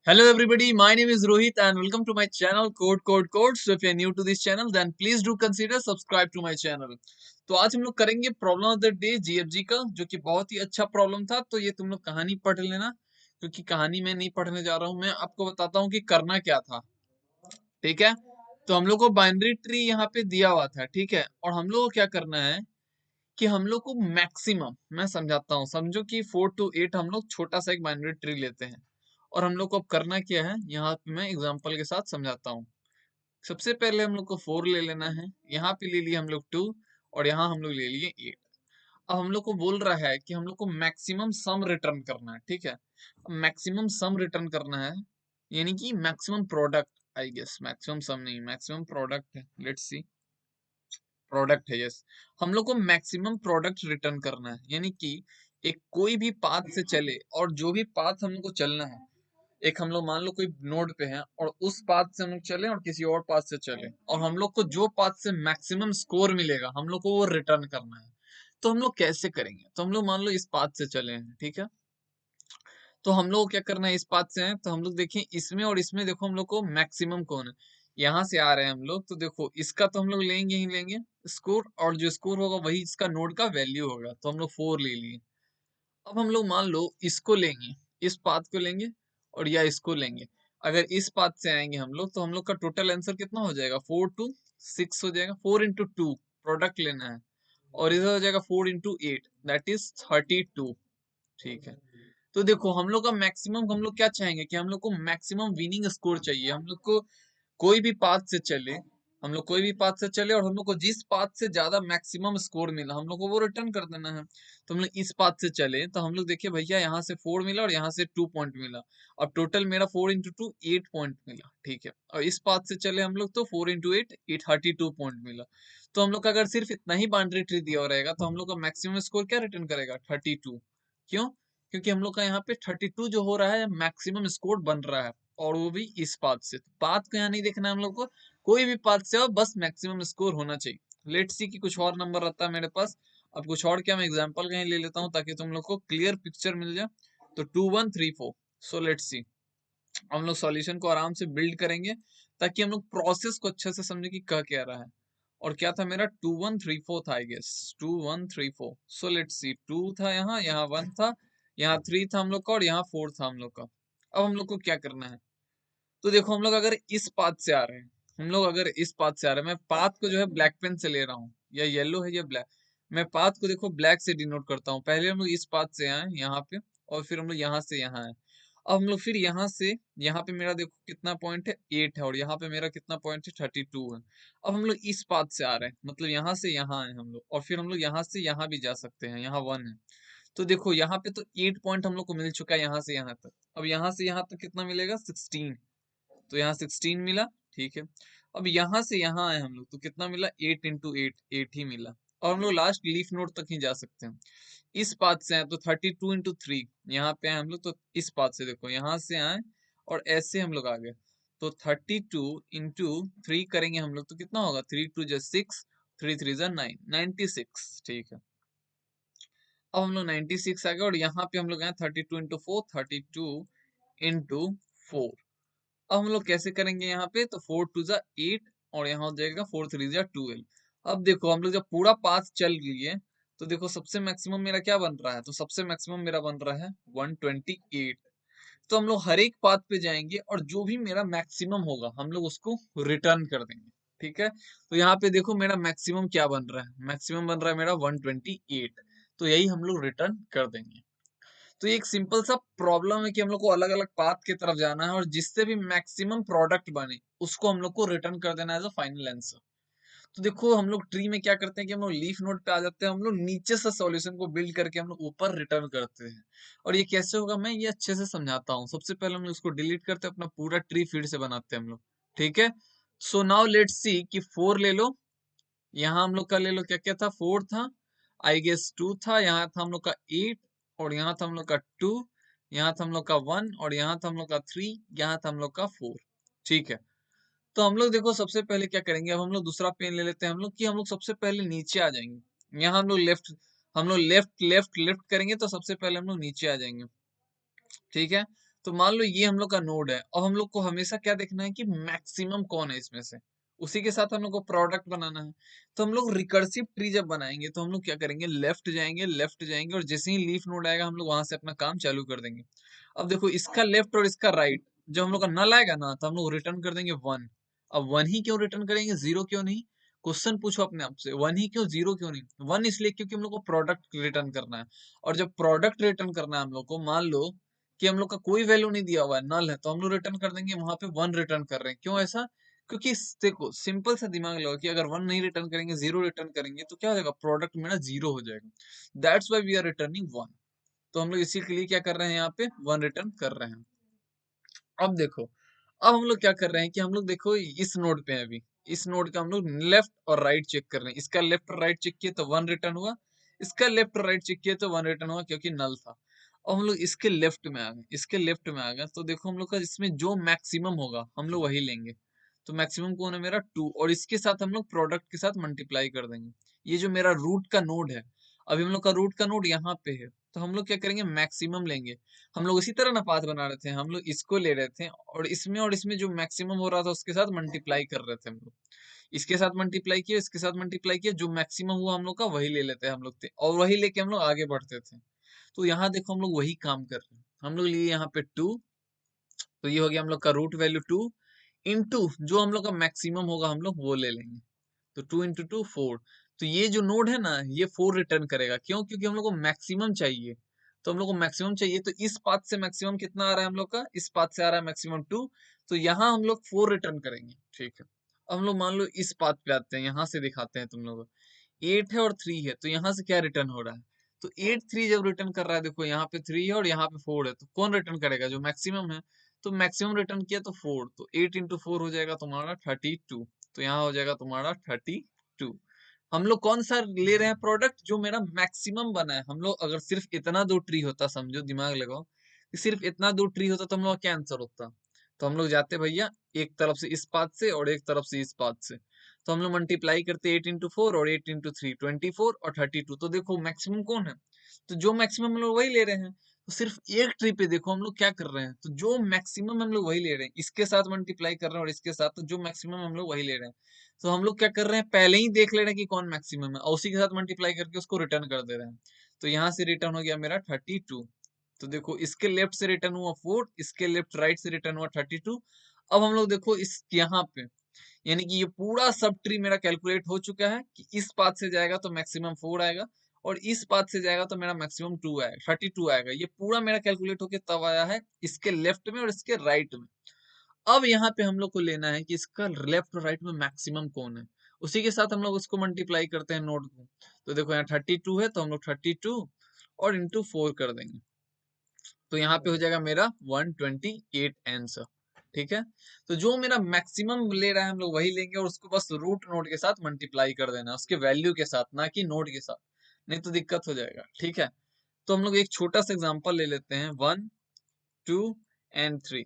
Hello everybody, my name is Rohit and welcome to my channel Code. So if you are new to this channel then please do consider subscribe to my channel. तो आज हम लोग करेंगे problem of the day GFG का, जो कि बहुत ही अच्छा प्रॉब्लम था। तो ये तुम लोग कहानी पढ़ लेना, क्योंकि कहानी मैं नहीं पढ़ने जा रहा हूँ, मैं आपको बताता हूँ कि करना क्या था। ठीक है, तो हम लोग को बाइनरी ट्री यहाँ पे दिया हुआ था। ठीक है, और हम लोग को क्या करना है कि हम लोग को मैक्सिमम, मैं समझाता हूँ, समझो कि 4 to 8 हम लोग छोटा सा एक बाइनरी ट्री लेते हैं। और हम लोग को अब करना क्या है, यहाँ पे मैं एग्जांपल के साथ समझाता हूँ। सबसे पहले हम लोग को 4 ले लेना है, यहाँ पे ले लिए हम लोग 2, और यहाँ हम लोग ले लिए 8। अब हम लोग को बोल रहा है कि हम लोग को मैक्सिमम सम रिटर्न करना है। ठीक है, मैक्सिमम सम रिटर्न करना है, यानी कि maximum product. I guess maximum sum नहीं, मैक्सिमम प्रोडक्ट है। लेट्स सी, प्रोडक्ट है। यस, हम लोग को मैक्सिमम प्रोडक्ट रिटर्न करना है, यानी कि एक कोई भी पाथ से चले, और जो भी पाथ हम लोग को चलना है, एक हम लोग मान लो कोई नोड पे हैं और उस पाथ से हम लोग चले और किसी और पाथ से चले, और हम लोग को जो पाथ से मैक्सिमम स्कोर मिलेगा हम लोग को वो रिटर्न करना है। तो हम लोग कैसे करेंगे, तो हम लोग मान लो इस पाथ से चले हैं। ठीक है, तो हम लोग को क्या करना है, इस पाथ से हैं तो हम लोग देखें इसमें और इसमें, देखो हम लोग को मैक्सिमम कौन है। यहाँ से आ रहे हैं हम लोग, तो देखो इसका तो हम लोग लेंगे ही लेंगे स्कोर, और जो स्कोर होगा वही इसका नोड का वैल्यू होगा। तो हम लोग 4 ले लिए। अब हम लोग मान लो इसको लेंगे, इस पाथ को लेंगे, और या इसको लेंगे। अगर इस पाथ से आएंगे हम लोग, तो हम लोग का टोटल आंसर कितना हो जाएगा, 4 to 6 हो जाएगा। 4 into 2 प्रोडक्ट लेना है, और इधर हो जाएगा 4 into 8 दैट इज 32। ठीक है, तो देखो हम लोग का मैक्सिमम, हम लोग क्या चाहेंगे कि हम लोग को मैक्सिमम विनिंग स्कोर चाहिए। हम लोग को कोई भी पाथ से चले, हम लोग कोई भी पाथ से चले और हम लोग को जिस पाथ से ज्यादा मैक्सिमम स्कोर मिला हम लोग को वो रिटर्न कर देना है। तो हम लोग इस पाथ से चले, तो हम लोग देखिए भैया यहाँ से 4 मिला और यहाँ से 2 पॉइंट मिला। अब टोटल मेरा 4 into 2 8 पॉइंट मिला। ठीक है, और इस पाथ से चले हम लोग, तो 4 into 8 32 पॉइंट मिला। तो हम लोग का अगर सिर्फ इतना ही बाउंड्री ट्री दिया हुआ रहेगा, तो हम लोग का मैक्सिमम स्कोर क्या रिटर्न करेगा, 32। क्यों? क्योंकि हम लोग का यहाँ पे 32 जो हो रहा है मैक्सिमम स्कोर बन रहा है, और वो भी इस पाथ से। तो पाथ को यहाँ नहीं देखना है हम लोग को, कोई भी पाथ से हो बस मैक्सिमम स्कोर होना चाहिए। लेट्स सी कि कुछ और नंबर रहता है मेरे पास। अब कुछ और क्या, मैं एग्जांपल कहीं ले लेता हूँ ताकि तुम लोग को क्लियर पिक्चर मिल जाए। तो 2 1 3 4। सो लेट्स सी, हम लोग सॉल्यूशन को आराम से बिल्ड करेंगे ताकि हम लोग प्रोसेस को अच्छे से समझे कि कह क्या रहा है। और क्या था मेरा, 2 1 3 4 था आई गेस, 2 1 3 4। सो लेट्स सी, 2 था यहाँ, यहाँ 1 था, यहाँ 3 था हम लोग का, और यहाँ 4 था हम लोग का। अब हम लोग को क्या करना है, तो देखो हम लोग अगर इस पाथ से आ रहे हैं, हम लोग अगर इस पाथ से आ रहे हैं, मैं पाथ को जो है ब्लैक पेन से ले रहा हूँ, या येलो है या ब्लैक। मैं पाथ को देखो ब्लैक से डिनोट करता हूँ। पहले हम लोग इस पाथ से आए यहाँ पे, और फिर हम लोग यहाँ से यहाँ आए। अब हम लोग फिर यहाँ से, यहाँ पे मेरा देखो कितना पॉइंट है, 8 है, और यहाँ पे मेरा कितना पॉइंट है, 32 है। अब हम लोग इस पाथ से आ रहे हैं, मतलब यहाँ से यहाँ आए हम लोग, और फिर हम लोग यहाँ से यहाँ भी जा सकते हैं, यहाँ 1 है। तो देखो यहाँ पे तो 8 पॉइंट हम लोग को मिल चुका है यहाँ से यहाँ तक। अब यहाँ से यहाँ तक कितना मिलेगा, 16। तो यहाँ 16 मिला। ठीक है, अब यहाँ से यहाँ आए हम लोग, तो कितना मिला, 8 into 8 8 ही मिला। और हम लोग लास्ट लीफ नोड तक ही जा सकते हैं। इस पाथ से आए तो 32 into 3, यहाँ पे आए हम लोग, तो इस पाथ से देखो यहाँ से आए और ऐसे हम लोग आ गए। तो 32 into 3 करेंगे हम लोग, तो कितना होगा, 3 2 जा 6, 3 3 जा 9, 96। ठीक है, अब हम लोग 96 आ गए, और यहाँ पे हम लोग आए 32 into 4, 32 into 4। अब हम लोग कैसे करेंगे यहाँ पे, तो 4 2 जा 8, और यहाँ हो जाएगा 4 3 जा 12। अब देखो हम लोग जब पूरा पाथ चल लिए, तो देखो सबसे मैक्सिमम मेरा क्या बन रहा है, तो सबसे मैक्सिमम मेरा बन रहा है 128। तो हम लोग हर एक पाथ पे जाएंगे और जो भी मेरा मैक्सिमम होगा हम लोग उसको रिटर्न कर देंगे। ठीक है, तो यहाँ पे देखो मेरा मैक्सिमम क्या बन रहा है, मैक्सिमम बन रहा है मेरा 128। तो यही हम लोग रिटर्न कर देंगे। तो ये एक सिंपल सा प्रॉब्लम है कि हम लोग को अलग अलग पाथ की तरफ जाना है, और जिससे भी मैक्सिमम प्रोडक्ट बने उसको हम लोग को रिटर्न कर देना एज अ फाइनल आंसर। तो देखो हम लोग ट्री में क्या करते हैं कि हम लोग लीफ नोड पे आ जाते हैं, हम लोग नीचे से सॉल्यूशन को बिल्ड करके हम लोग ऊपर रिटर्न करते हैं। और ये कैसे होगा मैं ये अच्छे से समझाता हूँ। सबसे पहले हम लोग उसको डिलीट करते हैं, अपना पूरा ट्री फिर से बनाते हैं हम लोग। ठीक है, सो नाउ लेट्स सी कि 4 ले लो, यहाँ हम लोग का ले लो, क्या क्या था, 4 था, आई गेस 2 था, यहाँ था हम लोग का 8, और यहाँ था हम लोग का 2, यहाँ था हम लोग का 1, और यहाँ था हम लोग का 3, यहाँ था हम लोग का 4। ठीक है, तो हम लोग देखो सबसे पहले क्या करेंगे, अब हम लोग दूसरा पेन ले लेते हैं हम लोग, कि हम लोग सबसे पहले नीचे आ जाएंगे। यहाँ हम लोग लेफ्ट लेफ्ट लेफ्ट करेंगे, तो सबसे पहले हम लोग नीचे आ जाएंगे। ठीक है, तो मान लो ये हम लोग का नोड है और हम लोग को हमेशा क्या देखना है कि मैक्सिमम कौन है इसमें से, उसी के साथ हम लोग को प्रोडक्ट बनाना है। तो हम लोग रिकर्सिव ट्री जब बनाएंगे तो हम लोग क्या करेंगे, लेफ्ट जाएंगे और जैसे ही लीफ नोड आएगा हम लोग वहां से अपना काम चालू कर देंगे। अब देखो इसका लेफ्ट और इसका राइट, जब हम लोग का नल आएगा ना तो हम लोग रिटर्न कर देंगे 1। अब 1 ही क्यों रिटर्न करेंगे, 0 क्यों नहीं? क्वेश्चन पूछो अपने आप से, 1 ही क्यों, 0 क्यों नहीं? 1 इसलिए क्योंकि हम लोग को प्रोडक्ट रिटर्न करना है। और जब प्रोडक्ट रिटर्न करना है हम लोग को, मान लो कि हम लोग का कोई वैल्यू नहीं दिया हुआ है, नल है, तो हम लोग रिटर्न कर देंगे, वहां पे 1 रिटर्न कर रहे हैं। क्यों ऐसा? क्योंकि देखो सिंपल सा दिमाग लगाओ कि अगर 1 नहीं रिटर्न करेंगे, 0 रिटर्न करेंगे तो क्या हो जाएगा, प्रोडक्ट मेरा 0 हो जाएगा। That's why we are returning 1। तो हम लोग इसी के लिए क्या कर रहे हैं, यहाँ पे 1 रिटर्न कर रहे हैं। अब देखो, अब हम लोग क्या कर रहे हैं कि हम लोग देखो इस नोड पे हैं अभी, इस नोड का हम लोग लेफ्ट और राइट चेक कर रहे हैं। इसका लेफ्ट और राइट चेक किए तो 1 रिटर्न हुआ, इसका लेफ्ट और राइट चेक किए तो 1 रिटर्न हुआ क्योंकि नल था। अब हम लोग इसके लेफ्ट में आ गए, इसके लेफ्ट में आ गए तो देखो हम लोग का इसमें जो मैक्सिमम होगा हम लोग वही लेंगे। तो मैक्सिमम कौन है मेरा, 2, और इसके साथ हम लोग प्रोडक्ट के साथ मल्टीप्लाई कर देंगे। ये जो मेरा रूट का नोड है, अभी हम लोग का रूट का नोड यहाँ पे है, तो हम लोग क्या करेंगे, मैक्सिमम लेंगे। हम लोग इसी तरह ना पाथ बना रहे थे, हम लोग इसको ले रहे थे और इसमें जो मैक्सिमम हो रहा था उसके साथ मल्टीप्लाई कर रहे थे हम लोग। इसके साथ मल्टीप्लाई किया, इसके साथ मल्टीप्लाई किया, जो मैक्सिमम हुआ हम लोग का वही ले लेते हैं हम लोग थे, और वही लेके हम लोग आगे बढ़ते थे। तो यहाँ देखो हम लोग वही काम कर रहे हैं, हम लोग लिए यहाँ पे 2, तो ये हो गया हम लोग का रूट वैल्यू 2 इंटू जो हम लोग का मैक्सिमम होगा हम लोग वो ले लेंगे। तो 2 इंटू 2 4। तो ये जो नोड है ना ये 4 रिटर्न करेगा, क्यों? क्योंकि हम लोग को मैक्सिमम चाहिए। तो हम लोग को मैक्सिमम चाहिए, तो इस पाथ से मैक्सिमम कितना आ रहा है हम लोग का, इस पाथ से आ रहा है मैक्सिमम 2। तो यहाँ हम लोग 4 रिटर्न करेंगे, ठीक है। अब हम लोग मान लो इस पाथ पे आते हैं, यहाँ से दिखाते हैं तुम लोग। 8 है और 3 है, तो यहाँ से क्या रिटर्न हो रहा है, तो 8 3 जब रिटर्न कर रहा है, देखो यहाँ पे 3 है और यहाँ पे 4 है, तो कौन रिटर्न करेगा, जो मैक्सिमम है। तो मैक्सिमम रिटर्न किया तो 4, तो 8 इंटू 4 हो जाएगा तुम्हारा 32। तो यहाँ हो जाएगा तुम्हारा 32। हम लोग कौन सा ले रहे हैं प्रोडक्ट, जो मेरा मैक्सिमम बना है। हम लोग अगर सिर्फ इतना दो ट्री होता, समझो दिमाग लगाओ कि सिर्फ इतना दो ट्री होता तो हम लोग का क्या आंसर होता। तो हम लोग जाते भैया एक तरफ से इस पाथ से और एक तरफ से इस पाथ से, तो हम लोग मल्टीप्लाई करते 8 इंटू 4 और 8 इंटू 3 24 और 32। तो देखो मैक्सिमम कौन है, तो जो मैक्सिमम हम लोग वही ले रहे हैं। तो सिर्फ एक ट्री पे देखो हम लोग क्या कर रहे हैं, तो जो मैक्सिमम हम लोग वही ले रहे हैं, इसके साथ मल्टीप्लाई कर रहे हैं और इसके साथ, तो जो मैक्सिमम हम लोग वही ले रहे हैं। तो हम लोग क्या कर रहे हैं, पहले ही देख ले रहे हैं कि कौन मैक्सिमम है और उसी के साथ मल्टीप्लाई करके उसको रिटर्न कर दे रहे हैं। तो यहाँ से रिटर्न हो गया मेरा 32। तो देखो इसके लेफ्ट से रिटर्न हुआ 4, इसके लेफ्ट राइट से रिटर्न हुआ 32। अब हम लोग देखो इस यहाँ पे, यानी कि ये पूरा सब ट्री मेरा कैलकुलेट हो चुका है कि इस पाथ से जाएगा तो मैक्सिमम 4 आएगा और इस पाथ से जाएगा तो मेरा मैक्सिमम 2 आएगा, 32 आएगा। ये पूरा मेरा कैलकुलेट होके तब आया है इसके लेफ्ट में और इसके राइट में। अब यहाँ पे हम लोग को लेना है कि इसका लेफ्ट और राइट में मैक्सिमम कौन है, उसी के साथ हम लोग उसको मल्टीप्लाई करते हैं नोड को। तो देखो यहाँ 32 है, तो हम लोग 32 और इंटू 4 कर देंगे, तो यहाँ पे हो जाएगा मेरा 128 आंसर, ठीक है। तो जो मेरा मैक्सिमम ले रहा है हम लोग वही लेंगे और उसको बस रूट नोड के साथ मल्टीप्लाई कर देना, उसके वैल्यू के साथ, ना कि नोड के साथ, नहीं तो दिक्कत हो जाएगा, ठीक है। तो हम लोग एक छोटा सा एग्जांपल ले लेते हैं, 1 2 एंड 3।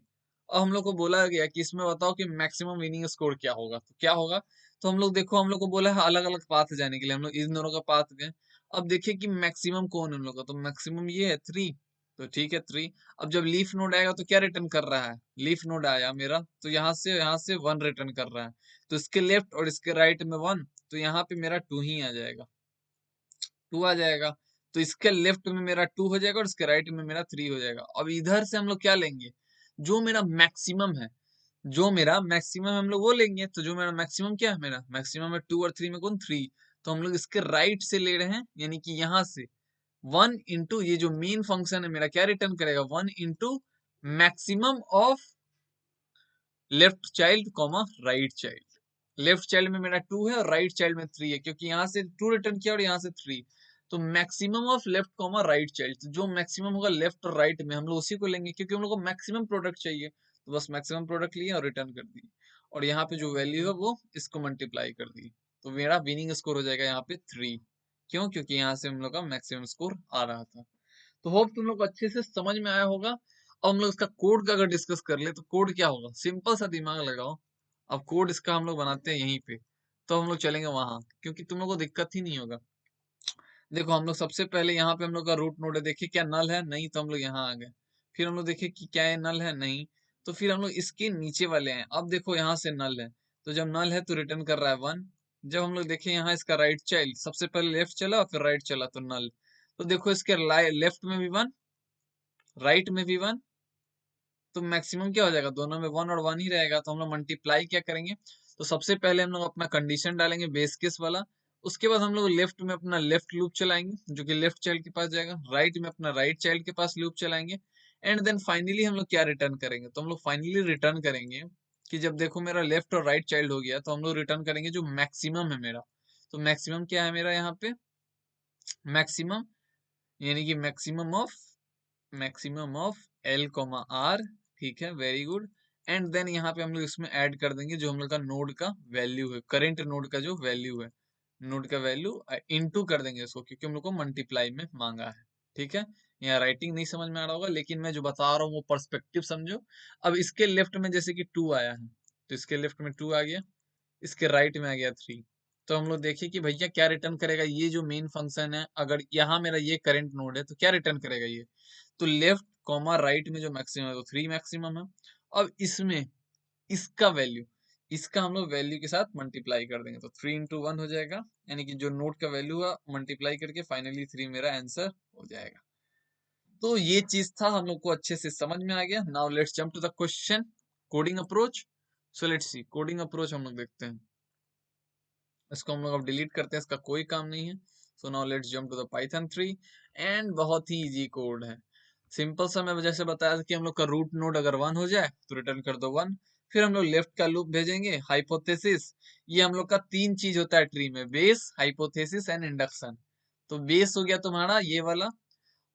अब हम लोग को बोला गया कि इसमें बताओ कि मैक्सिमम विनिंग स्कोर क्या होगा, तो क्या होगा। तो हम लोग देखो हम लोग को बोला है अलग अलग पाथ जाने के लिए, हम लोग इन दोनों का पाथ गए। अब देखिए कि मैक्सिमम कौन है हम लोग का, तो मैक्सिमम ये है 3। तो ठीक है 3। अब जब लीफ नोड आएगा तो क्या रिटर्न कर रहा है, लीफ नोड आया मेरा, तो यहाँ से 1 रिटर्न कर रहा है। तो इसके लेफ्ट और इसके राइट में 1, तो यहाँ पे मेरा 2 ही आ जाएगा, 2 आ जाएगा। तो इसके लेफ्ट में मेरा 2 हो जाएगा और इसके राइट में मेरा 3 हो जाएगा। अब इधर से हम लोग क्या लेंगे, जो मेरा मैक्सिमम है, जो मेरा मैक्सिमम हम लोग वो लेंगे। तो जो मेरा मैक्सिमम क्या है, मेरा मैक्सिमम है 2 और 3 में कौन, 3। तो हम लोग इसके राइट से ले रहे हैं, यानी कि यहाँ से 1 इंटू ये जो मेन फंक्शन है मेरा क्या रिटर्न करेगा, 1 into maximum of left child comma right child. Left child में मेरा 2 है और राइट चाइल्ड में 3 है, क्योंकि यहाँ से 2 रिटर्न किया और यहाँ से 3। तो maximum of left comma right child, तो जो मैक्सिमम होगा लेफ्ट और राइट में हम लोग उसी को लेंगे, क्योंकि हम लोग को मैक्सिमम प्रोडक्ट चाहिए। तो बस मैक्सिमम प्रोडक्ट लिए और रिटर्न कर दिए, और यहाँ पे जो वैल्यू है वो इसको मल्टीप्लाई कर दी। तो मेरा विनिंग स्कोर हो जाएगा यहाँ पे 3। क्यों? क्योंकि यहाँ से हम लोग का मैक्सिमम स्कोर आ रहा था। तो होप तुम लोग को अच्छे से समझ में आया होगा। अब हम लोग इसका कोड का अगर डिस्कस कर ले तो कोड क्या होगा, सिंपल सा दिमाग लगाओ। अब कोड इसका हम लोग बनाते हैं यहीं पे, तो हम लोग चलेंगे वहां, क्योंकि तुम लोग को दिक्कत ही नहीं होगा। देखो हम लोग सबसे पहले यहाँ पे हम लोग का रूट नोड है, देखिए क्या नल है, नहीं, तो हम लोग यहाँ आ गए। फिर हम लोग देखे कि क्या ये नल है, नहीं। तो फिर हम लोग इसके नीचे वाले हैं, अब देखो यहाँ से नल है, तो जब नल है तो रिटर्न कर रहा है 1। जब हम लोग देखें यहाँ इसका राइट चाइल्ड, सबसे पहले लेफ्ट चला फिर राइट चला तो नल। तो देखो इसके लेफ्ट में भी 1, राइट में भी 1, तो मैक्सिमम क्या हो जाएगा, दोनों में 1 और 1 ही रहेगा। तो हम लोग मल्टीप्लाई क्या करेंगे, तो सबसे पहले हम लोग अपना कंडीशन डालेंगे बेस केस वाला। उसके बाद हम लोग लेफ्ट में अपना लेफ्ट लूप चलाएंगे जो कि लेफ्ट चाइल्ड के पास जाएगा, राइट में अपना राइट चाइल्ड के पास लूप चलाएंगे, एंड देन फाइनली हम लोग क्या रिटर्न करेंगे, तो हम लोग फाइनली रिटर्न करेंगे कि जब देखो मेरा लेफ्ट और राइट चाइल्ड हो गया तो हम लोग रिटर्न करेंगे जो मैक्सिमम है मेरा। तो मैक्सिमम क्या है मेरा यहाँ पे, मैक्सिमम यानी कि maximum of L comma R, ठीक है, वेरी गुड। एंड देन यहाँ पे हम लोग इसमें ऐड कर देंगे जो हम लोग का नोड का वैल्यू है, करेंट नोड का जो वैल्यू है, नोड का वैल्यू इनटू कर देंगे इसको, क्योंकि हम लोग को मल्टीप्लाई में मांगा है, ठीक है। यहाँ राइटिंग नहीं समझ में आ रहा होगा, लेकिन मैं जो बता रहा हूँ वो पर्सपेक्टिव समझो। अब इसके लेफ्ट में जैसे कि 2 आया है, तो इसके लेफ्ट में 2 आ गया, इसके राइट में आ गया 3। तो हम लोग देखिए कि भैया क्या रिटर्न करेगा, ये जो मेन फंक्शन है, अगर यहाँ मेरा ये करंट नोड है तो क्या रिटर्न करेगा ये, तो लेफ्ट कॉमा राइट में जो मैक्सिमम है तो 3 मैक्सिमम है। अब इसमें इसका वैल्यू, इसका हम लोग वैल्यू के साथ मल्टीप्लाई कर देंगे, तो 3 into 1 हो जाएगा, यानी कि जो नोड का वैल्यू है मल्टीप्लाई करके फाइनली 3 मेरा आंसर हो जाएगा। तो ये चीज था, हम लोग को अच्छे से समझ में आ गया। Now let's jump to the question, coding approach. So let's see coding approach हम लोग देखते हैं। इसको हम लोग अब डिलीट करते हैं, इसका कोई काम नहीं है। So now let's jump to the Python 3, and बहुत ही इजी कोड है, सिंपल सा। मैं जैसे बताया था कि हम लोग का रूट नोड अगर 1 हो जाए तो रिटर्न कर दो 1। फिर हम लोग लेफ्ट का लूप भेजेंगे, हाइपोथेसिस। ये हम लोग का 3 चीज होता है ट्री में, बेस, हाइपोथेसिस एंड इंडक्शन। तो बेस हो गया तुम्हारा ये वाला,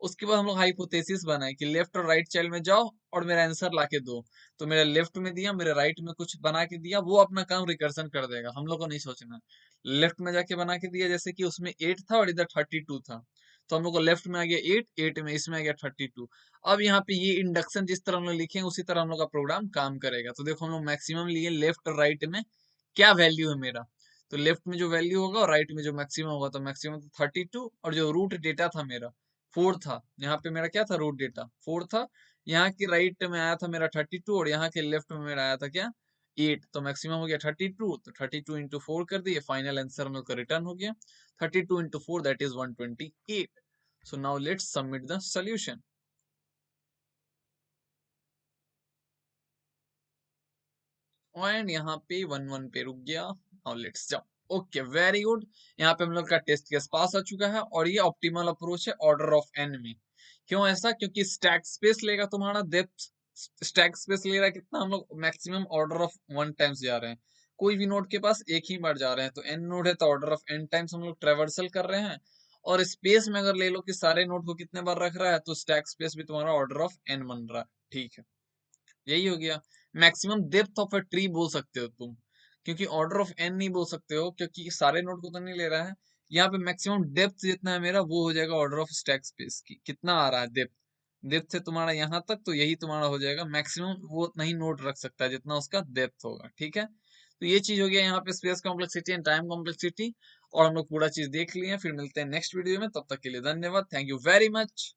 उसके बाद हम लोग हाइपोथेसिस बनाए कि लेफ्ट और राइट चाइल्ड में जाओ और मेरा आंसर लाके दो। तो मेरे लेफ्ट में दिया, मेरे राइट में कुछ बना के दिया, वो अपना काम रिकर्सन कर देगा, हम लोग को नहीं सोचना। लेफ्ट में जाके बना के दिया, जैसे कि उसमें 8 था और इधर 32 था, तो हम लोग को लेफ्ट में आ गया 8, 8 में इसमें आ गया 32। अब यहाँ पे ये इंडक्शन जिस तरह हम लोग लिखेंगे उसी तरह हम लोग का प्रोग्राम काम करेगा। तो देखो हम लोग मैक्सिमम लिए लेफ्ट और राइट में क्या वैल्यू है मेरा, तो लेफ्ट में जो वैल्यू होगा और राइट में जो मैक्सिमम होगा, तो मैक्सिमम तो 32, और जो रूट डेटा था मेरा 4 था, यहाँ पे मेरा क्या था, रूट डेटा 4 था। यहाँ के राइट में आया था मेरा 32 और यहाँ के लेफ्ट में मेरा आया था क्या, 8। तो मैक्सिमम हो गया 32, तो 32 into 4 कर दिए, फाइनल आंसर हम लोग का रिटर्न हो गया 32 into 4, that is 128। So now let's submit the solution. And यहाँ पे 1 1 पे रुक गया, now let's jump. Okay very good, यहाँ पे हम लोग का टेस्ट केस पास आ चुका है, और ये ऑप्टिमल अप्रोच है ऑर्डर ऑफ एन में। क्यों ऐसा, क्योंकि स्टैक स्पेस लेगा तुम्हारा डेप्थ, स्टैक स्पेस ले रहा है कितना, हम लोग मैक्सिमम ऑर्डर ऑफ 1 टाइम्स जा रहे हैं, कोई भी नोड के पास एक ही बार जा रहे हैं, तो एन नोड है तो ऑर्डर ऑफ एन टाइम्स हम लोग ट्रेवर्सल कर रहे हैं। और स्पेस में अगर ले लो कि सारे नोड को कितने बार रख रहा है, तो स्टैक स्पेस भी तुम्हारा ऑर्डर ऑफ एन बन रहा है, ठीक है। यही हो गया, maximum depth of a tree बोल सकते हो तुम, क्योंकि ऑर्डर ऑफ एन नहीं बोल सकते हो क्योंकि सारे नोड को तो नहीं ले रहा है। यहाँ पे मैक्सिमम डेप्थ जितना है मेरा वो हो जाएगा ऑर्डर ऑफ स्टैक स्पेस की, कितना आ रहा है डेप्थ, डेप्थ है तुम्हारा यहाँ तक, तो यही तुम्हारा हो जाएगा मैक्सिमम, वो उतना ही नोड रख सकता है जितना उसका डेप्थ होगा, ठीक है। तो ये चीज हो गया यहाँ पे space complexity and time complexity, और हम लोग पूरा चीज देख लिए हैं। फिर मिलते हैं नेक्स्ट वीडियो में, तब तक के लिए धन्यवाद, थैंक यू वेरी मच।